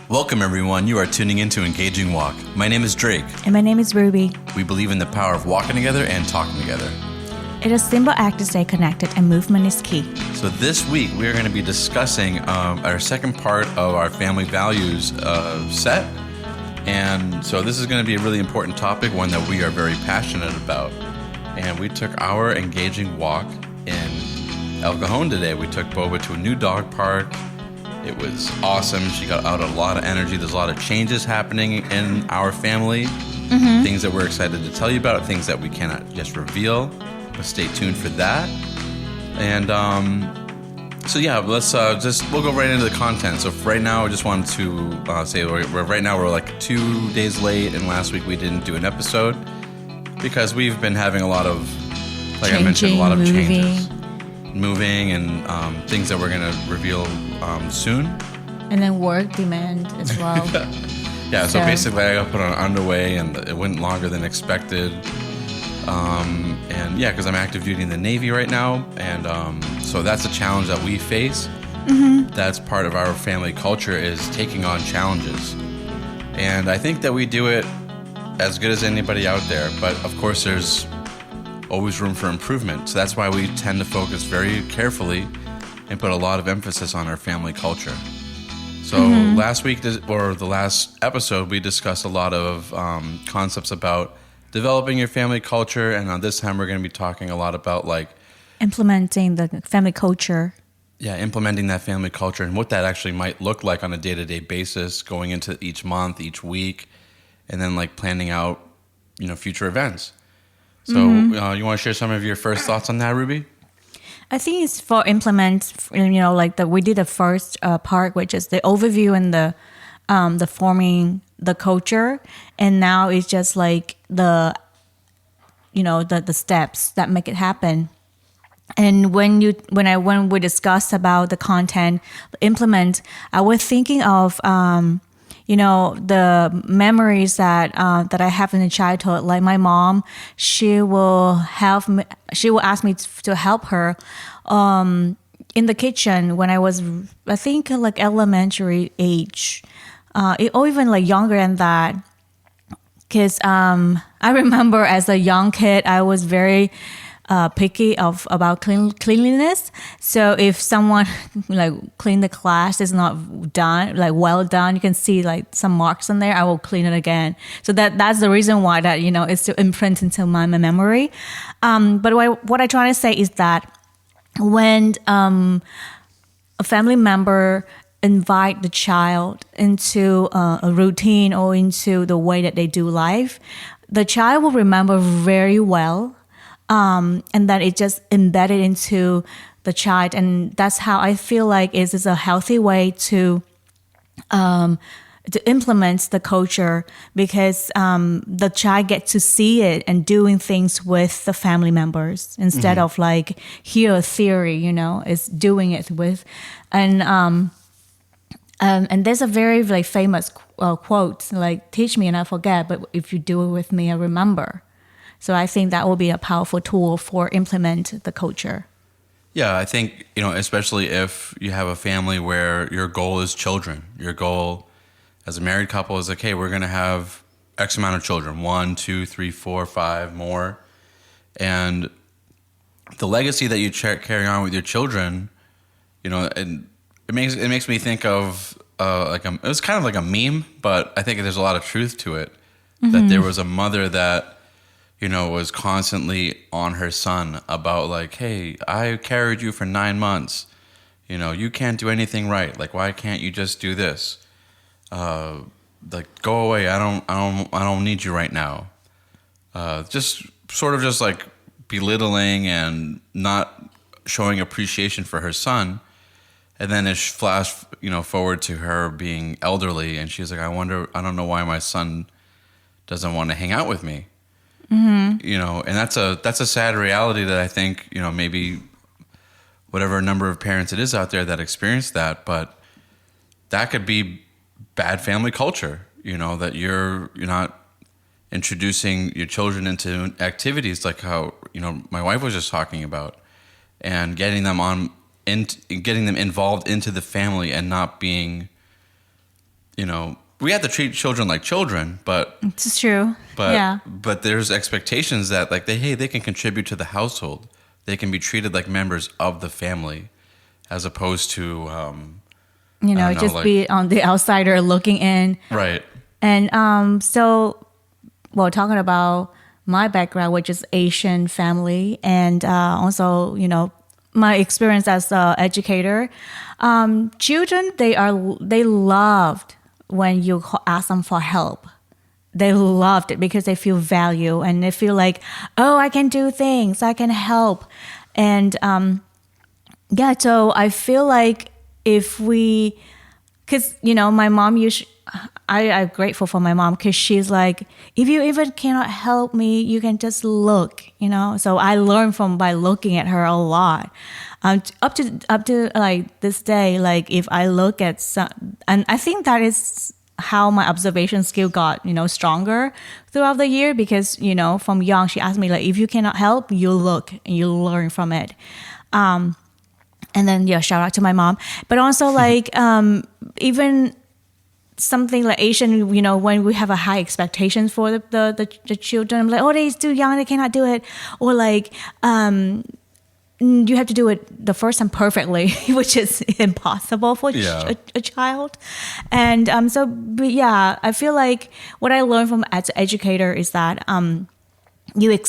Welcome, everyone. You are tuning into Engaging Walk. My name is Drake. And my name is Rubie. We believe in the power of walking together and talking together. It is a simple act to stay connected, and movement is key. So this week, we are going to be discussing our second part of our family values set. And so this is going to be a really important topic, one that we are very passionate about. And we took our engaging walk in El Cajon today. We took Boba to a new dog park. It was awesome. She got out a lot of energy. There's a lot of changes happening in our family. Things that we're excited to tell you about, things that we cannot just reveal. But stay tuned for that. And so yeah, let's we'll go right into the content. So right now, I just wanted to say we're like 2 days late, and last week we didn't do an episode because we've been having a lot of, like I mentioned, a lot of changes. Moving and things that we're going to reveal soon. And then work demand as well. Yeah, so basically I got put on underway and it went longer than expected. And yeah, because I'm active duty in the Navy right now. And so that's a challenge that we face. That's part of our family culture, is taking on challenges. And I think that we do it as good as anybody out there. But of course, there's always room for improvement. So that's why we tend to focus very carefully and put a lot of emphasis on our family culture. So last week, or the last episode, we discussed a lot of concepts about developing your family culture. And on this time, we're going to be talking a lot about like implementing the family culture. Yeah, implementing that family culture and what that actually might look like on a day-to-day basis, going into each month, each week, and then like planning out, future events. So you want to share some of your first thoughts on that, Rubie? I think it's for implement, we did the first part, which is the overview and the forming the culture. And now it's just like the steps that make it happen. And when we discussed about the content, implement, I was thinking of, the memories that I have in the childhood. Like my mom, she will ask me to help her in the kitchen when I was, I think, like elementary age, or even like younger than that. Because I remember as a young kid, I was very picky about cleanliness. So if someone like clean the class is not done, like well done, you can see like some marks on there, I will clean it again. So that's the reason why that, it's still imprinted into my memory. But what I try to say is that when a family member invite the child into a routine or into the way that they do life, the child will remember very well. And then it just embedded into the child. And that's how I feel like it is a healthy way to implement the culture, because the child gets to see it and doing things with the family members instead of like hear a theory, is doing it with. And there's a very like famous quote, like, teach me and I forget, but if you do it with me, I remember. So I think that will be a powerful tool for implement the culture. Yeah, I think, especially if you have a family where your goal is children. Your goal as a married couple is like, hey, we're going to have X amount of children, 1, 2, 3, 4, 5 more. And the legacy that you carry on with your children, and it makes me think of it was kind of like a meme, but I think there's a lot of truth to it. That there was a mother that was constantly on her son about like, hey, I carried you for 9 months. You can't do anything right. Like, why can't you just do this? Like, go away. I don't need you right now. Just sort of just like belittling and not showing appreciation for her son. And then it flashed, forward to her being elderly, and she's like, I don't know why my son doesn't want to hang out with me. And that's a sad reality that I think, maybe whatever number of parents it is out there that experience that, but that could be bad family culture, that you're not introducing your children into activities like how, my wife was just talking about, and getting them involved into the family and not being we have to treat children like children, but It's true. Yeah. but there's expectations that like they can contribute to the household. They can be treated like members of the family, as opposed to I don't know, Just like, be on the outsider looking in. right. And talking about my background, which is Asian family, and also, my experience as an educator, children, they loved when you ask them for help. They loved it because they feel value and they feel like, oh, I can do things, I can help. And so I feel like if we, because, my mom I'm grateful for my mom because she's like, if you even cannot help me, you can just look, So I learned by looking at her a lot. Up to like this day, like if I look at some, and I think that is how my observation skill got, stronger throughout the year because, from young, she asked me like, if you cannot help, you look and you learn from it. And then, shout out to my mom. But also like, even something like Asian, when we have a high expectations for the children, I'm like, oh, they're too young, they cannot do it. Or like, you have to do it the first time perfectly, which is impossible for a child. And but yeah, I feel like what I learned from as an educator is that you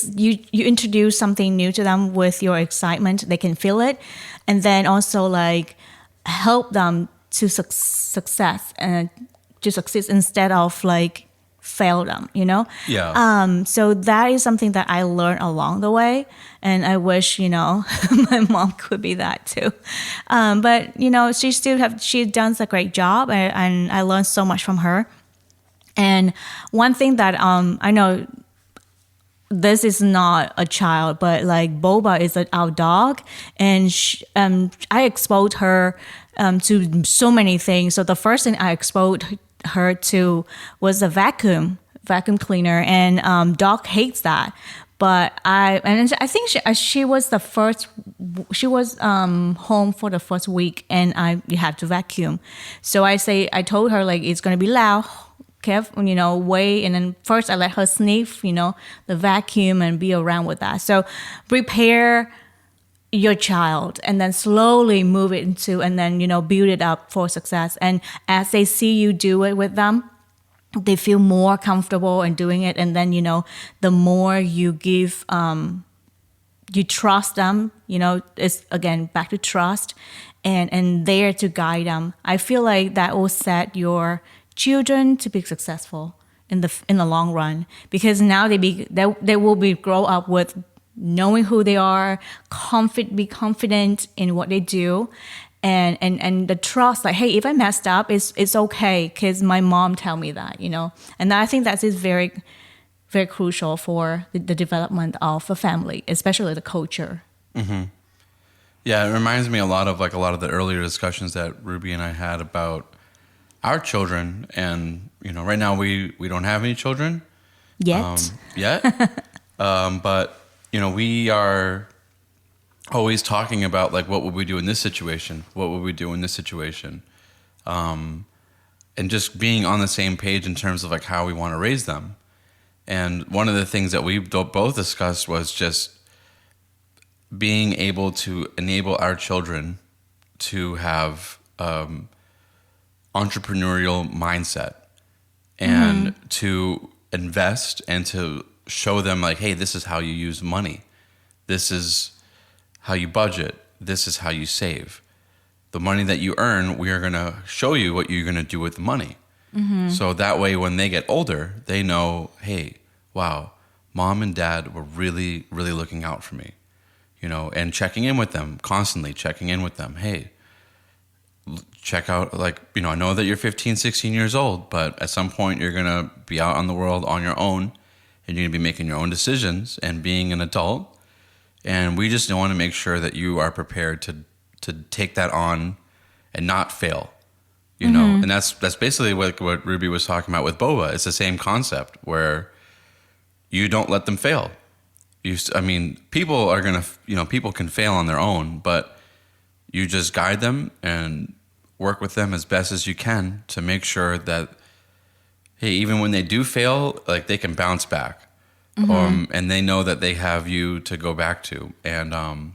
introduce something new to them with your excitement, they can feel it, and then also like help them to success and to succeed instead of like fail them, Yeah. So that is something that I learned along the way, and I wish my mom could be that too. But she does a great job, and I learned so much from her. And one thing that I know, this is not a child, but like Boba is our dog, and I exposed her to so many things. So the first thing I exposed her to was a vacuum cleaner, and dog hates that. But I think she was the first. She was home for the first week, and you have to vacuum. So I told her like it's gonna be loud. Careful, wait, and then first I let her sniff, the vacuum and be around with that. So prepare your child and then slowly move it into, and then, build it up for success. And as they see you do it with them, they feel more comfortable in doing it. And then, the more you give, you trust them, it's again, back to trust and there to guide them. I feel like that will set your children to be successful in the long run, because now they will be grow up with knowing who they are, be confident in what they do, and the trust like, hey, if I messed up, it's okay because my mom tell me that, and I think that is very, very crucial for the development of a family, especially the culture. Mm-hmm. Yeah, it reminds me a lot of the earlier discussions that Rubie and I had about our children, and right now we don't have any children yet. But we are always talking about like, what would we do in this situation? What would we do in this situation? And just being on the same page in terms of like how we want to raise them. And one of the things that we both discussed was just being able to enable our children to have entrepreneurial mindset and to invest and to show them like, hey, this is how you use money. This is how you budget. This is how you save. The money that you earn, we are going to show you what you're going to do with the money. Mm-hmm. So that way, when they get older, they know, hey, wow, mom and dad were really, really looking out for me, and checking in with them, constantly checking in with them. Hey, check out, like, I know that you're 15, 16 years old, but at some point you're going to be out on the world on your own, and you're going to be making your own decisions and being an adult. And we just want to make sure that you are prepared to take that on and not fail, and that's basically what Rubie was talking about with Boba. It's the same concept where you don't let them fail. People are going to, people can fail on their own, but you just guide them and work with them as best as you can to make sure that, hey, even when they do fail, like they can bounce back. And they know that they have you to go back to. And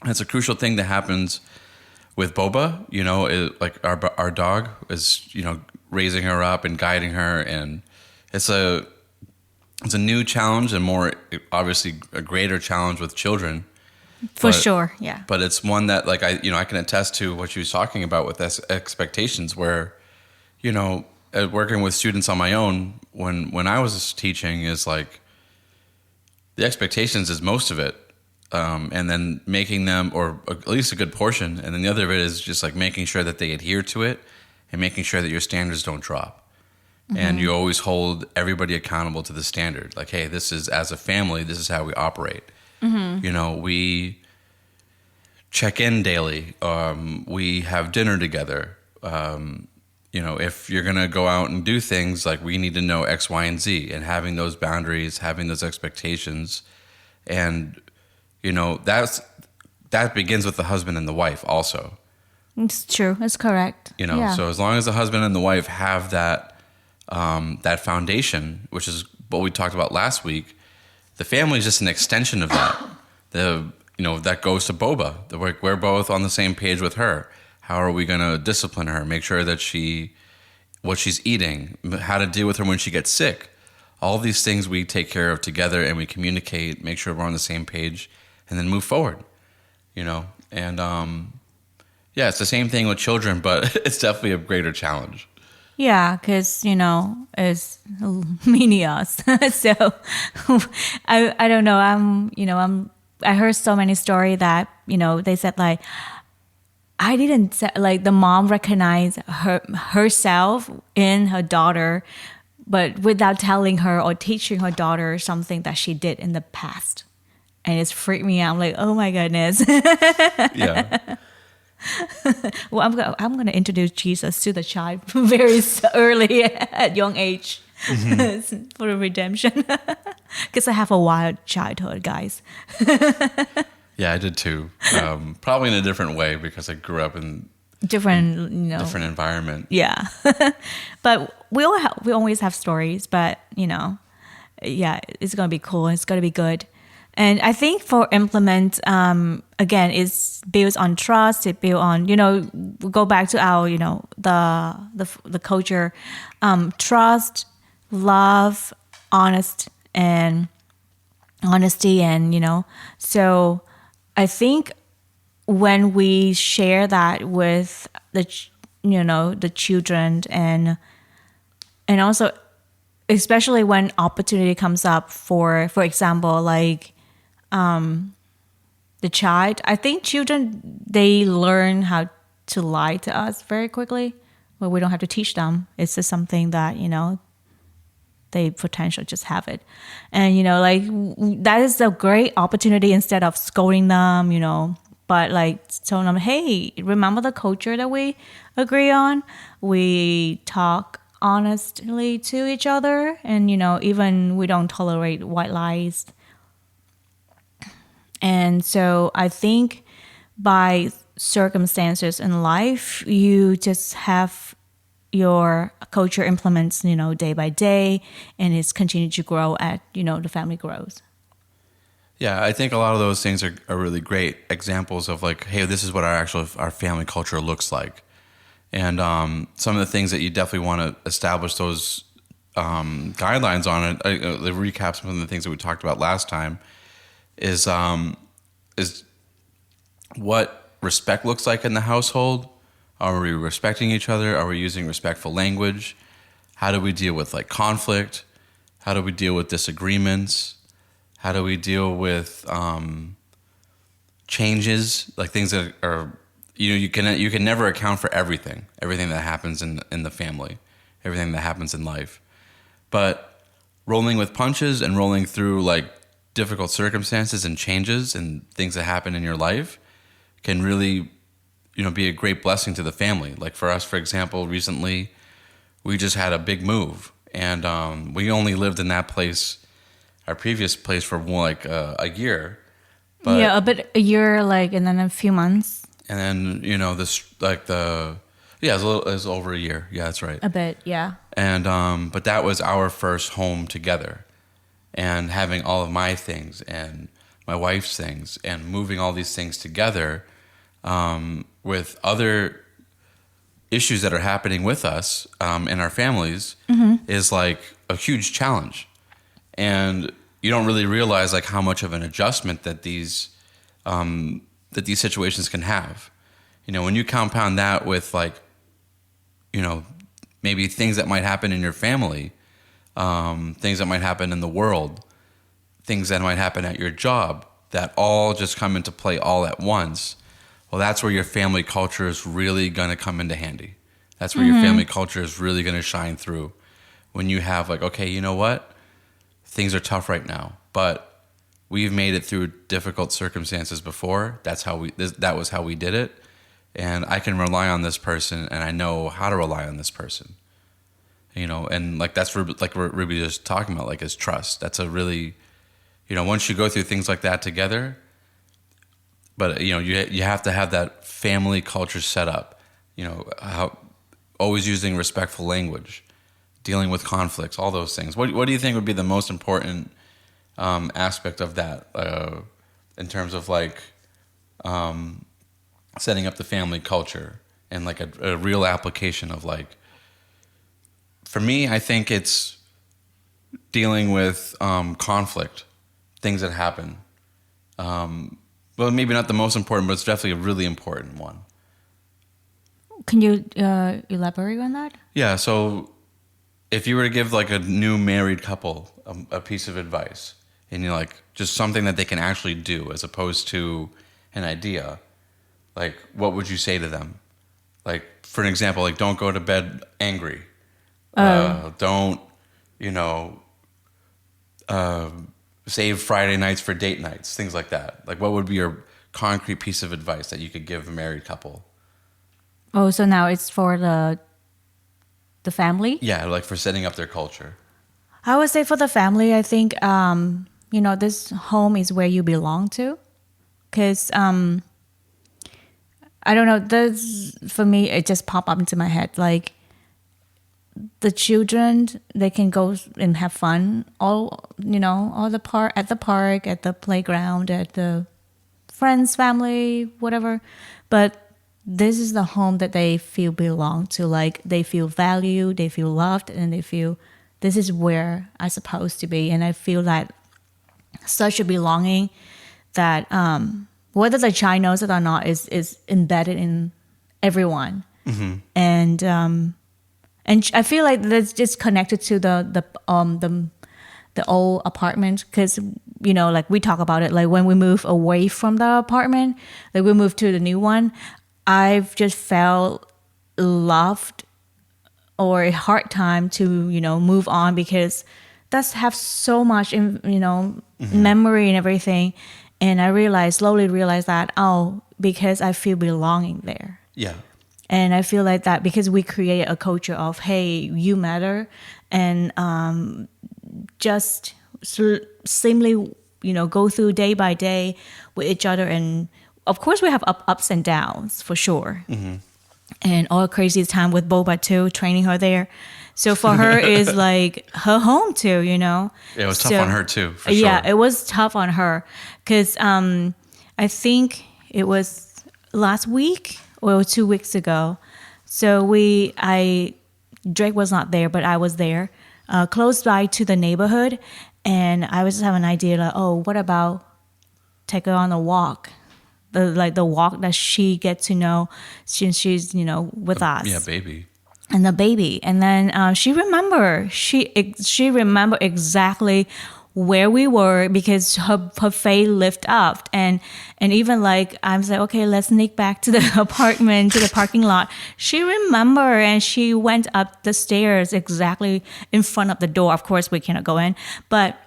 it's a crucial thing that happens with Boba. You know, like our dog is, you know, raising her up and guiding her. And it's a new challenge, and more obviously a greater challenge with children. For sure, yeah. But it's one that, like, I can attest to what she was talking about with expectations, where, you know, working with students on my own when I was teaching is like, the expectations is most of it, and then making them, or at least a good portion, and then the other of it is just like making sure that they adhere to it and making sure that your standards don't drop. And you always hold everybody accountable to the standard. Like, hey, this is, as a family, this is how we operate. You know, we check in daily. We have dinner together. You know, if you're going to go out and do things, like, we need to know X, Y, and Z, and having those boundaries, having those expectations. And, you know, that begins with the husband and the wife also. It's true. It's correct. You know, so as long as the husband and the wife have that foundation, which is what we talked about last week, the family is just an extension of that. That goes to Boba. We're both on the same page with her. How are we going to discipline her? Make sure that what she's eating, how to deal with her when she gets sick. All these things we take care of together, and we communicate, make sure we're on the same page, and then move forward. You know, and yeah, it's the same thing with children, but it's definitely a greater challenge. Yeah, because, you know, it's mini us. So I don't know. I heard so many stories that, you know, they said like, I didn't say, like, the mom recognized herself in her daughter, but without telling her or teaching her daughter something that she did in the past. And it's freaked me out. I'm like, oh my goodness. Yeah. Well, I'm going to introduce Jesus to the child very early at young age for the redemption. Because I have a wild childhood, guys. Yeah, I did too. Probably in a different way, because I grew up in different environment. Yeah. But we always have stories, but, you know, yeah, it's going to be cool. It's going to be good. And I think for implement, again, it's built on trust. It built on, you know, we go back to our, you know, the culture, trust, love, honesty, and, you know, so I think when we share that with the children, and also, especially when opportunity comes up for example, like, the child, I think children, they learn how to lie to us very quickly, but we don't have to teach them. It's just something that, you know, they potentially just have it. And, you know, like, that is a great opportunity, instead of scolding them, you know, but like telling them, hey, remember the culture that we agree on? We talk honestly to each other, and, you know, even we don't tolerate white lies. And so I think by circumstances in life, you just have your culture implements, you know, day by day, and it's continued to grow as, you know, the family grows. Yeah, I think a lot of those things are really great examples of, like, hey, this is what our family culture looks like. And some of the things that you definitely want to establish those guidelines on it, the recap some of the things that we talked about last time, is what respect looks like in the household. Are we respecting each other? Are we using respectful language? How do we deal with, like, conflict? How do we deal with disagreements? How do we deal with changes, like things that are, you know, you can never account for everything that happens in the family, everything that happens in life. But rolling with punches and rolling through, like, difficult circumstances and changes and things that happen in your life can really, you know, be a great blessing to the family. Like, for us, for example, recently we just had a big move, and we only lived in that place, our previous place, for more like a year. But a year, like, and then a few months. And then, you know, this, like, the Yeah, it was over a year. Yeah, that's right. A bit, yeah. And but that was our first home together, and having all of my things and my wife's things and moving all these things together with other issues that are happening with us in our families is like a huge challenge, and you don't really realize like how much of an adjustment that these situations can have. You know, when you compound that with like, you know, maybe things that might happen in your family, things that might happen in the world, things that might happen at your job, that all just come into play all at once. Well, that's where your family culture is really going to come into handy. That's where your family culture is really going to shine through. When you have like, okay, you know what? Things are tough right now, but we've made it through difficult circumstances before. That was how we did it. And I can rely on this person, and I know how to rely on this person. You know, and like that's like what Rubie was talking about, like is trust. That's a really, you know, once you go through things like that together, but you know, you have to have that family culture set up. You know, how always using respectful language, dealing with conflicts, all those things. What do you think would be the most important aspect of that in terms of like setting up the family culture and like a real application of like, for me, I think it's dealing with conflict, things that happen. Well, maybe not the most important, but it's definitely a really important one. Can you elaborate on that? Yeah, so if you were to give like a new married couple a piece of advice, and you're like just something that they can actually do as opposed to an idea, like what would you say to them? Like for an example, like don't go to bed angry. Don't, you know, save Friday nights for date nights, things like that. Like what would be your concrete piece of advice that you could give a married couple? Oh, so now it's for the family? Yeah, like for setting up their culture. I would say for the family, I think, you know, this home is where you belong to. Because, I don't know, this, for me, it just popped up into my head. Like, the children, they can go and have fun all at the park, at the playground, at the friends, family, whatever. But this is the home that they feel belong to. Like they feel valued, they feel loved, and they feel this is where I'm supposed to be. And I feel that such a belonging that whether the child knows it or not is embedded in everyone. And I feel like that's just connected to the old apartment, because you know, like we talk about it, like when we move away from the apartment, like we move to the new one, I've just felt loved or a hard time to, you know, move on, because that's have so much, memory and everything. And I slowly realized that, because I feel belonging there. Yeah. And I feel like that because we create a culture of, hey, you matter, and just simply, you know, go through day by day with each other. And of course, we have ups and downs for sure. And all crazy time with Boba too, training her there. So for her is like her home too, you know. Yeah, it was tough on her too, for sure. Yeah, it was tough on her because I think it was last week or 2 weeks ago. So Drake was not there, but I was there, close by to the neighborhood, and I was just having an idea like, what about take her on a walk? The walk that she gets to know since she's, you know, with us. Yeah, baby. And the baby. And then she remember exactly where we were, because her face lifted up. And even like, I was like, okay, let's sneak back to the apartment, to the parking lot. She remember, and she went up the stairs exactly in front of the door. Of course, we cannot go in. But,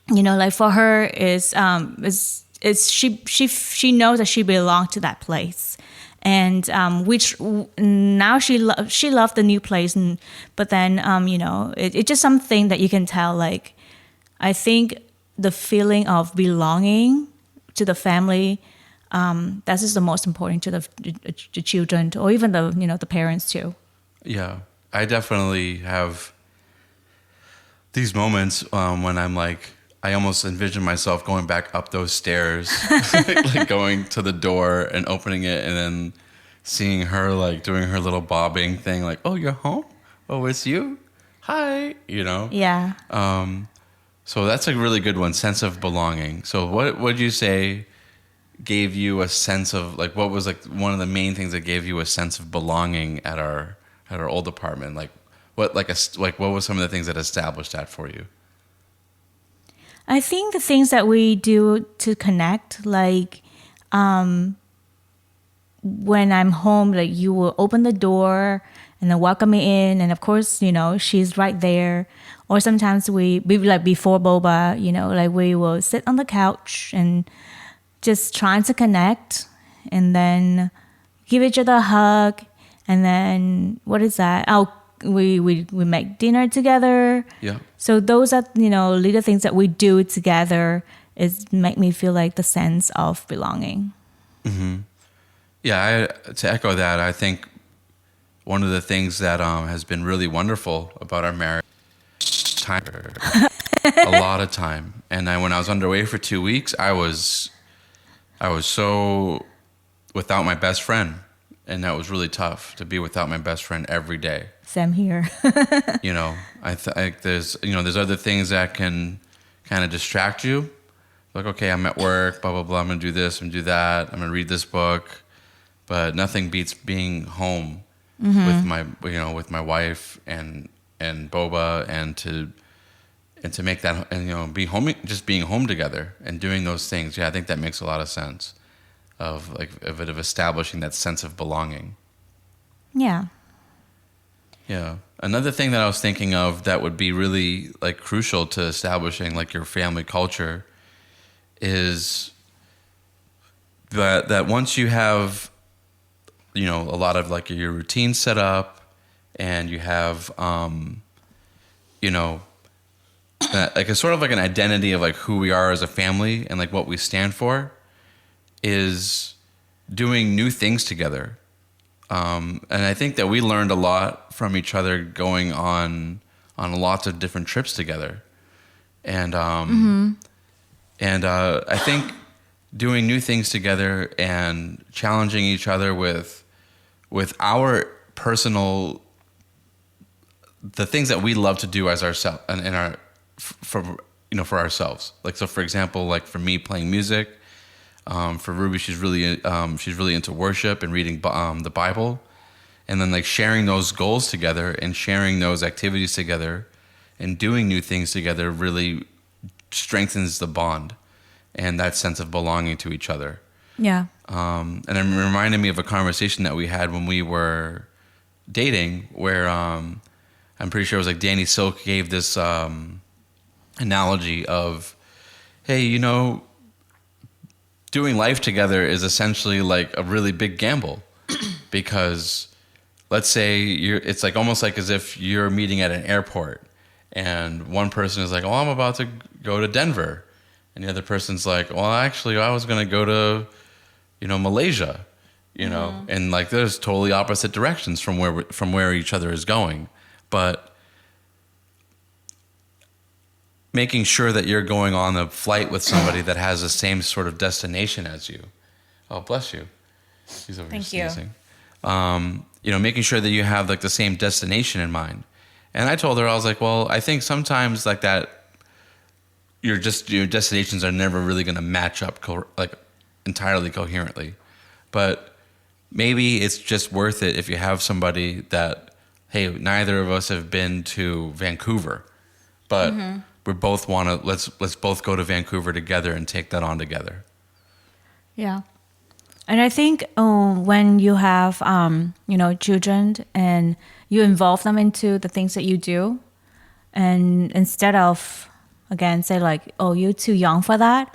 you know, like for her is she knows that she belongs to that place, and which now she loved the new place, but then you know, it's just something that you can tell. Like I think the feeling of belonging to the family That is the most important to the children or even the parents too. Yeah, I definitely have these moments when I'm like, I almost envision myself going back up those stairs, like going to the door and opening it, and then seeing her like doing her little bobbing thing, like, "Oh, you're home? Oh, it's you? Hi," you know. Yeah. So that's a really good one, sense of belonging. So what would you say gave you a sense of like what was like one of the main things that gave you a sense of belonging at our old apartment? Like what what was some of the things that established that for you? I think the things that we do to connect, like when I'm home, like you will open the door and then welcome me in, and of course, she's right there. Or sometimes we like before boba, like we will sit on the couch and just trying to connect, and then give each other a hug, and then what is that? Oh, we make dinner together. Yeah. So those are little things that we do together is make me feel like the sense of belonging. Yeah, to echo that, I think one of the things that has been really wonderful about our marriage, time, a lot of time. And when I was underway for 2 weeks, I was so without my best friend, and that was really tough to be without my best friend every day. Same here. I think there's other things that can kind of distract you. Like, okay, I'm at work, blah blah blah. I'm gonna do this, I'm gonna do that. I'm gonna read this book, but nothing beats being home with my wife and Boba, and to make that, and be home, just being home together and doing those things. Yeah, I think that makes a lot of sense of establishing that sense of belonging. Yeah. Yeah. Another thing that I was thinking of that would be really like crucial to establishing like your family culture is that once you have a lot of like your routine set up, and you have like a sort of like an identity of like who we are as a family and like what we stand for, is doing new things together. And I think that we learned a lot from each other going on lots of different trips together. And I think doing new things together and challenging each other with our personal, the things that we love to do as ourselves and in our for ourselves. Like, so for example, like for me, playing music. For Rubie, she's really into worship and reading the Bible, and then like sharing those goals together and sharing those activities together and doing new things together really strengthens the bond and that sense of belonging to each other. Yeah. And it reminded me of a conversation that we had when we were dating, where I'm pretty sure it was like Danny Silk gave this analogy of, hey, doing life together is essentially like a really big gamble, because let's say it's like almost like as if you're meeting at an airport, and one person is like, "Oh, I'm about to go to Denver," and the other person's like, "Well, actually, I was going to go to, Malaysia," and like there's totally opposite directions from where each other is going, but making sure that you're going on a flight with somebody that has the same sort of destination as you. Oh, bless you. She's over Thank here sneezing. Making sure that you have like the same destination in mind. And I told her, I was like, well, I think sometimes like that, your destinations are never really going to match up entirely coherently. But maybe it's just worth it if you have somebody that, hey, neither of us have been to Vancouver, but we both want to, let's both go to Vancouver together and take that on together. Yeah. And I think when you have, children and you involve them into the things that you do, and instead of, again, say like, oh, you're too young for that,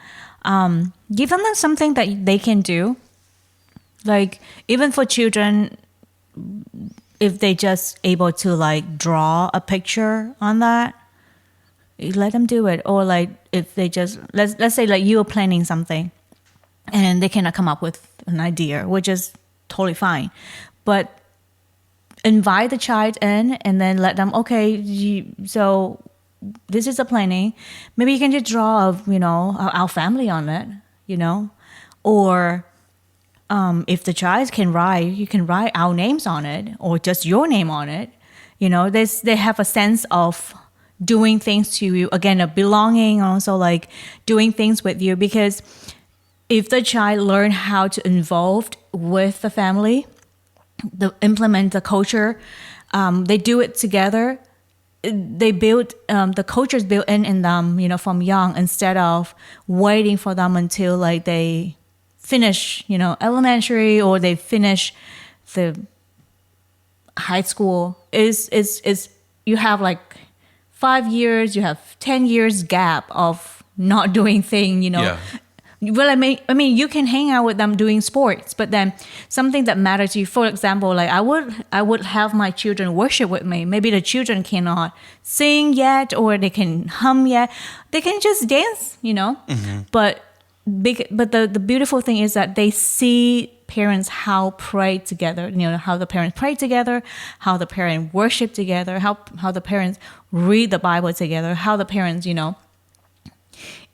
give them something that they can do. Like, even for children, if they just able to like draw a picture on that, you let them do it. Or like if they just, let's say like you are planning something, and they cannot come up with an idea, which is totally fine. But invite the child in and then let them, okay, so this is the planning. Maybe you can just draw of, our family on it, or if the child can write, you can write our names on it or just your name on it. They have a sense of doing things to you, again, a belonging, also like doing things with you. Because if the child learn how to involve with the family, implement the culture, they do it together. They build the culture is built in them, from young, instead of waiting for them until like they finish, elementary, or they finish the high school. Is you have like 5 years, you have 10 years gap of not doing thing. Yeah. Well, I mean, you can hang out with them doing sports, but then something that matters to you. For example, like I would have my children worship with me. Maybe the children cannot sing yet, or they can hum yet. They can just dance, But the beautiful thing is that they see parents how pray together. How the parents pray together, how the parents worship together, how the parents read the Bible together, how the parents,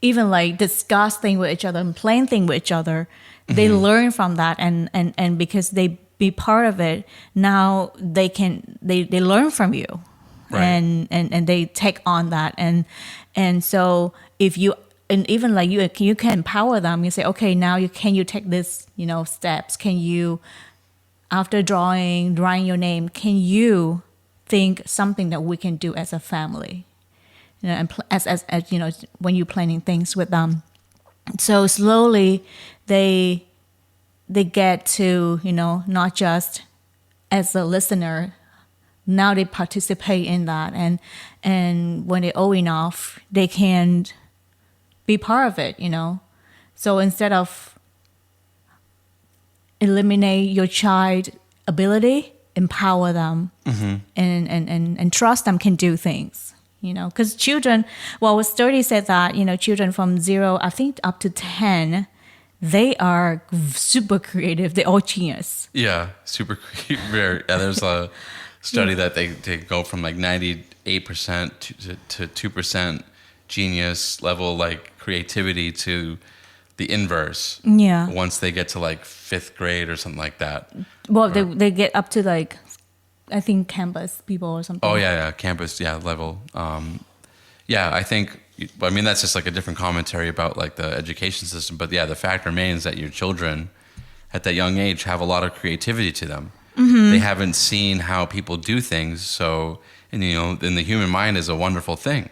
even like discuss things with each other and plan things with each other. They learn from that, and because they be part of it, now they learn from you. Right. And they take on that, and so if you, and even like you can empower them. You say, okay, now can you take this steps? Can you, after drawing your name, can you think something that we can do as a family? And as when you're planning things with them, so slowly they get to not just as a listener. Now they participate in that, and when they're old enough, they can be part of it. So instead of eliminate your child ability, empower them, and trust them can do things. Because children, well, study said that, children from 0, I think, up to 10, they are super creative. They're all genius. Yeah, super creative. Yeah, there's a study that they go from like 98% to 2% genius level, like creativity, to the inverse. Yeah. Once they get to like 5th grade or something like that. Well, they get up to like, I think, campus people or something. Oh, yeah, campus, level. I think, that's just like a different commentary about like the education system. But yeah, the fact remains that your children at that young age have a lot of creativity to them. They haven't seen how people do things. So, and in the human mind is a wonderful thing.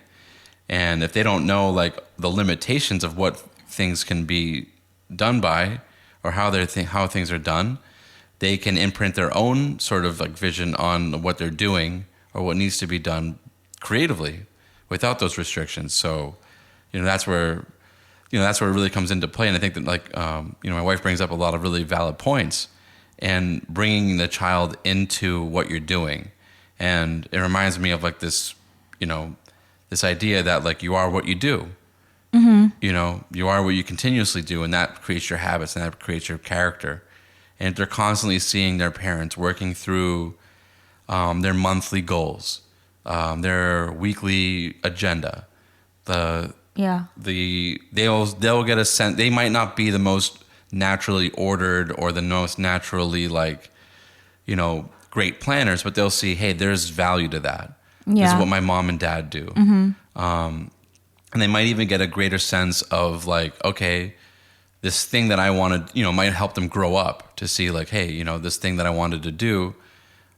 And if they don't know like the limitations of what things can be done by, or how things are done, they can imprint their own sort of like vision on what they're doing or what needs to be done creatively without those restrictions. So, that's where it really comes into play. And I think that like, my wife brings up a lot of really valid points, and bringing the child into what you're doing. And it reminds me of like this, this idea that like you are what you do. You are what you continuously do, and that creates your habits, and that creates your character. And they're constantly seeing their parents working through their monthly goals, their weekly agenda. They'll get a sense. They might not be the most naturally ordered or the most naturally like, great planners, but they'll see, hey, there's value to that. Yeah. This is what my mom and dad do. And they might even get a greater sense of like, okay, this thing that I wanted, might help them grow up to see like, hey, this thing that I wanted to do,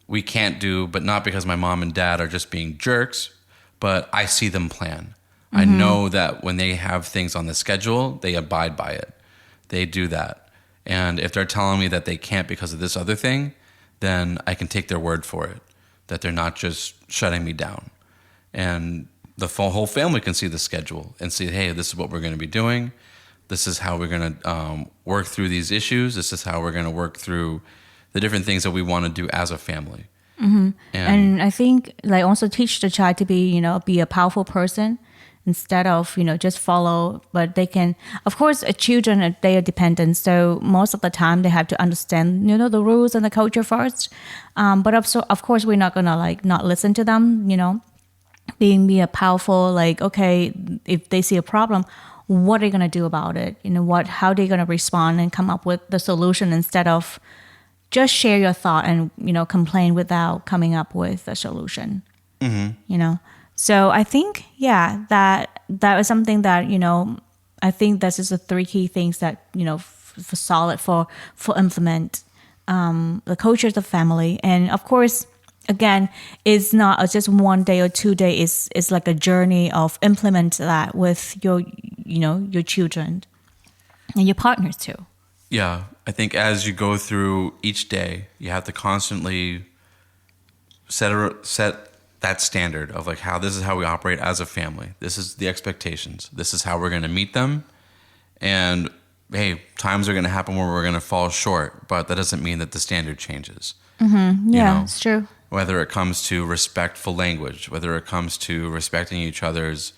we can't do, but not because my mom and dad are just being jerks, but I see them plan. I know that when they have things on the schedule, they abide by it. They do that. And if they're telling me that they can't because of this other thing, then I can take their word for it, that they're not just shutting me down. And the whole family can see the schedule and see, hey, this is what we're going to be doing. This is how we're going to work through these issues. This is how we're going to work through the different things that we want to do as a family. And I think like also teach the child to be, be a powerful person, instead of just follow. But they can, of course, children they are dependent, so most of the time they have to understand the rules and the culture first. But also, of course, we're not gonna like not listen to them. Being me a powerful, like, okay, if they see a problem, what are they gonna do about it? How they gonna respond and come up with the solution instead of just share your thought and complain without coming up with a solution. So I think that is something that I think this is the three key things that for solid for implement the culture of the family. And of course, again, it's not just 1 day or 2 days. It's like a journey of implement that with your your children and your partners too. Yeah, I think as you go through each day, you have to constantly set that standard of like this is how we operate as a family. This is the expectations. This is how we're going to meet them. And hey, times are going to happen where we're going to fall short, but that doesn't mean that the standard changes. Yeah, it's true. Whether it comes to respectful language, whether it comes to respecting each other's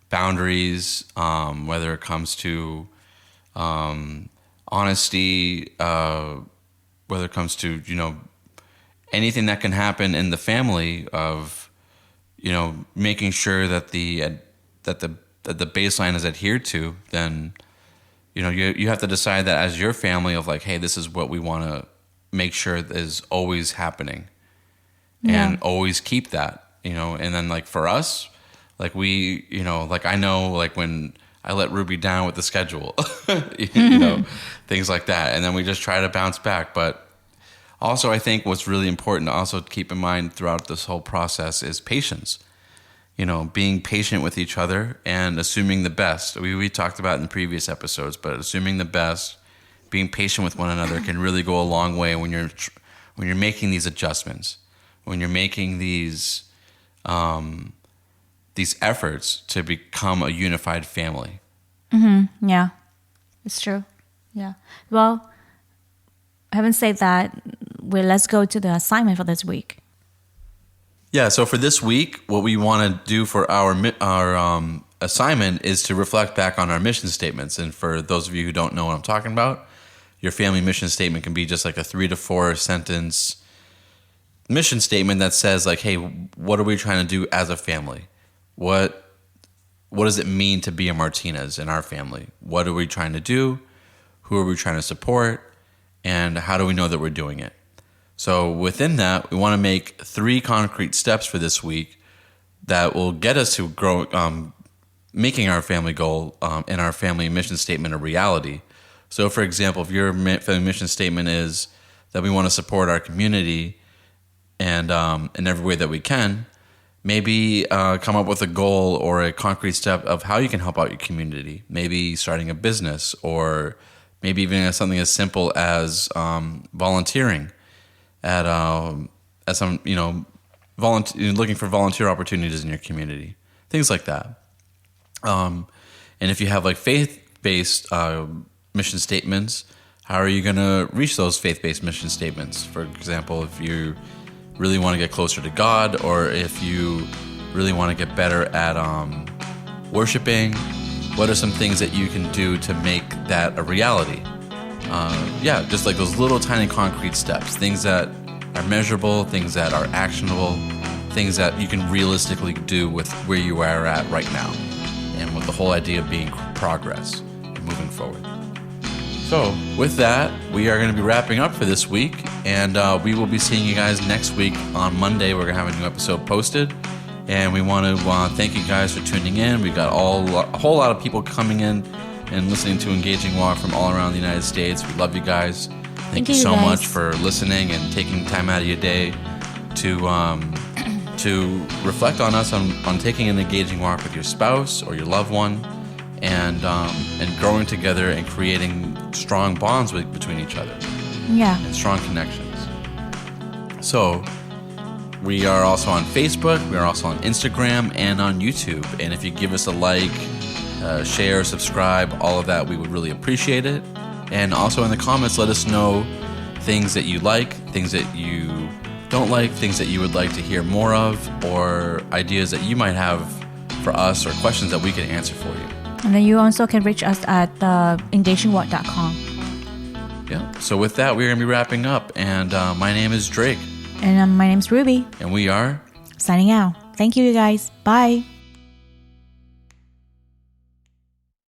boundaries, whether it comes to honesty, whether it comes to anything that can happen in the family of making sure that the baseline is adhered to, then you have to decide that as your family of like, hey, this is what we want to make sure is always happening, and always keep that, and then like for us, like we like I know like when I let Rubie down with the schedule, things like that. And then we just try to bounce back. But also I think what's really important to also keep in mind throughout this whole process is patience. Being patient with each other and assuming the best. We talked about in previous episodes, but assuming the best, being patient with one another can really go a long way when you're making these adjustments, when you're making these efforts to become a unified family. Yeah, it's true. Yeah. Well, having said that, let's go to the assignment for this week. Yeah. So for this week, what we want to do for our assignment is to reflect back on our mission statements. And for those of you who don't know what I'm talking about, your family mission statement can be just like a 3 to 4 sentence mission statement that says like, hey, what are we trying to do as a family? What does it mean to be a Martinez in our family? What are we trying to do? Who are we trying to support? And how do we know that we're doing it? So within that, we want to make 3 concrete steps for this week that will get us to grow, making our family goal and our family mission statement a reality. So for example, if your family mission statement is that we want to support our community and in every way that we can, maybe come up with a goal or a concrete step of how you can help out your community. Maybe starting a business, or maybe even something as simple as volunteering at some looking for volunteer opportunities in your community, things like that. And if you have like faith-based mission statements, how are you going to reach those faith-based mission statements? For example, if you really want to get closer to God, or if you really want to get better at worshiping, what are some things that you can do to make that a reality? Just like those little tiny concrete steps, things that are measurable, things that are actionable, things that you can realistically do with where you are at right now, and with the whole idea of being progress and moving forward. So with that, we are going to be wrapping up for this week, and we will be seeing you guys next week on Monday. We're going to have a new episode posted, and we want to thank you guys for tuning in. We've got a whole lot of people coming in and listening to Engaging Walk from all around the United States. We love you guys. Thank you so much for listening and taking time out of your day to reflect on us on taking an engaging walk with your spouse or your loved one, and growing together and creating strong bonds between each other. Yeah. And strong connections. So we are also on Facebook, we are also on Instagram and on YouTube. And if you give us a like, share, subscribe, all of that, we would really appreciate it. And also in the comments, let us know things that you like, things that you don't like, things that you would like to hear more of, or ideas that you might have for us or questions that we can answer for you. And then you also can reach us at engagingwhat.com. Yeah. So with that, we're going to be wrapping up. And my name is Drake. And my name's Rubie. And we are Signing out. Thank you, you guys. Bye.